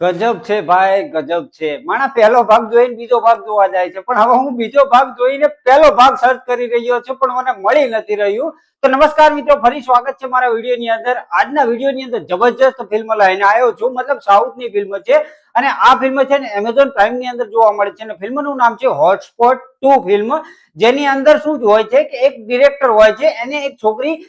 ગજબ છે ભાઈ, ગજબ છે. માણા પહેલો ભાગ જોઈને બીજો ભાગ જોવા જાય છે, પણ હવે હું બીજો ભાગ જોઈને પહેલો ભાગ સર્ચ કરી રહ્યો છું, પણ મને મળી નથી રહ્યું. તો નમસ્કાર મિત્રો, ફરી સ્વાગત છે મારા વિડીયોની અંદર. આજના વિડીયોની અંદર જબરજસ્ત ફિલ્મ લઈને આવ્યો છું, મતલબ સાઉથની ફિલ્મ છે. અને આ ફિલ્મ છે ને એમેઝોન પ્રાઇમની અંદર જોવા મળે છે અને ફિલ્મનું નામ છે હોટસ્પોટ 2 ફિલ્મ. જેની અંદર શું હોય છે કે એક ડિરેક્ટર હોય છે, એને એક છોકરી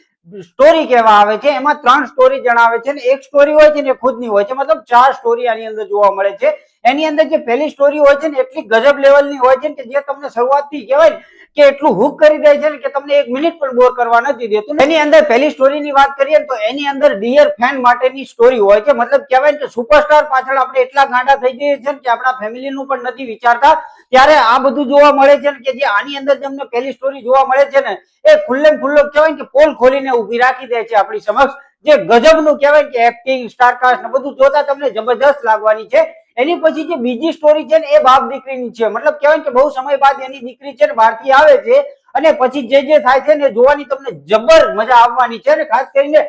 સ્ટોરી કહેવા આવે છે. એમાં 3 સ્ટોરી જણાવે છે અને એક સ્ટોરી હોય છે ને ખુદની હોય છે, મતલબ 4 સ્ટોરી આની અંદર જોવા મળે છે. એની અંદર જે પહેલી સ્ટોરી હોય છે ને એટલી ગજબ લેવલની હોય છે કે જે તમને શરૂઆતથી કહેવાય કે એટલું હુક કરી દે છે કે તમને 1 મિનિટ પણ બોર કરવા નથી દેતું. એની અંદર પહેલી સ્ટોરીની વાત કરીએ તો એની અંદર ડિયર ફેન માટેની સ્ટોરી હોય છે, મતલબ કહેવાય કે સુપરસ્ટાર પાછળ આપણે એટલા ગાંડા થઈ જઈએ છીએ કે આપણા ફેમિલીનું પણ નથી વિચારતા. ત્યારે આ બધું જોવા મળે છે કે જે આની અંદર તમને પહેલી સ્ટોરી જોવા મળે છે ને એ ખુલ્લેમ ખુલ્લો કહેવાય કે પોલ ખોલીને ઊભી રાખી દે છે આપણી સમક્ષ. જે ગજબનું કહેવાય કે એક્ટિંગ, સ્ટારકાસ્ટ ને બધું જોતા તમને જબરજસ્ત લાગવાની છે. એની પછી જે બીજી સ્ટોરી છે ને એ બાપ દીકરીની છે, મતલબ કહેવાય કે બહુ સમય બાદ એની દીકરી છે ને બહારથી આવે છે અને પછી જે થાય છે ને જોવાની તમને જબર મજા આવવાની છે. અને ખાસ કરીને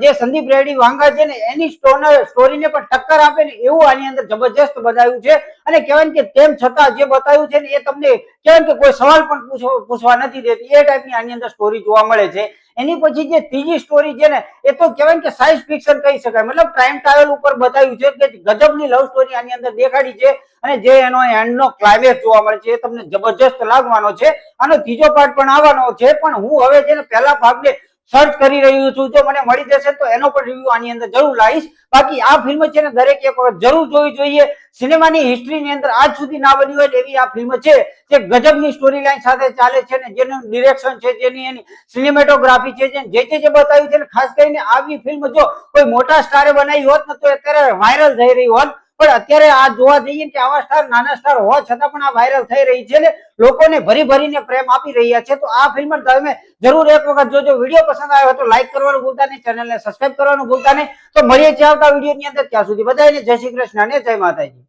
જે સંદીપ રેડ્ડી વાંગા છે ને એની સ્ટોરીને પણ ટક્કર આપે ને એવું આની અંદર જબરજસ્ત બતાવ્યું છે. અને કહેવાય કે તેમ છતાં જે બતાવ્યું છે ને એ તમને કહેવાય કે કોઈ સવાલ પણ પૂછવા નથી દેતી, એ ટાઈપની આની અંદર સ્ટોરી જોવા મળે છે. એની પછી જે ત્રીજી સ્ટોરી છે ને એ તો કહેવાય કે સાયન્સ ફિક્શન કહી શકાય, મતલબ ટાઈમ ટ્રાવેલ ઉપર બતાવ્યું છે કે ગજબની લવ સ્ટોરી આની અંદર દેખાડી છે. અને જે એનો એન્ડનો ક્લાઇમેક્સ જોવા મળે છે એ તમને જબરજસ્ત લાગવાનો છે. આનો ત્રીજો પાર્ટ પણ આવવાનો છે, પણ હું હવે છે ને પહેલા ભાગને સર્ચ કરી રહ્યું છું. જો મને મળી જશે તો એનો પણ રિવ્યુ આની અંદર જરૂર લાવીશ. બાકી આ ફિલ્મ છે ને દરેક એક વખત જરૂર જોવી જોઈએ. સિનેમાની હિસ્ટ્રીની અંદર આજ સુધી ના બની હોય એવી આ ફિલ્મ છે, જે ગજબની સ્ટોરી લાઈન સાથે ચાલે છે ને જેનું ડિરેક્શન છે, જેની એની સિનેમેટોગ્રાફી છે, જે બતાવ્યું છે ને ખાસ કરીને આવી ફિલ્મ જો કોઈ મોટા સ્ટારે બનાવી હોત ને તો અત્યારે વાયરલ થઈ રહી હોત. પણ અત્યારે આ જોવા જઈએ કે આવા સ્ટાર નાના સ્ટાર હોવા છતાં પણ આ વાયરલ થઈ રહી છે ને લોકોને ભરી ભરીને પ્રેમ આપી રહ્યા છે. તો આ ફિલ્મ તમે જરૂર એક વખત જોજો. વિડીયો પસંદ આવ્યો તો લાઈક કરવાનું ભૂલતા નહીં, ચેનલને સબસ્ક્રાઇબ કરવાનું ભૂલતા નહીં. તો મળીએ છીએ આવતા વિડીયોની અંદર. ત્યાં સુધી બધાને જય શ્રી કૃષ્ણ અને જય માતાજી.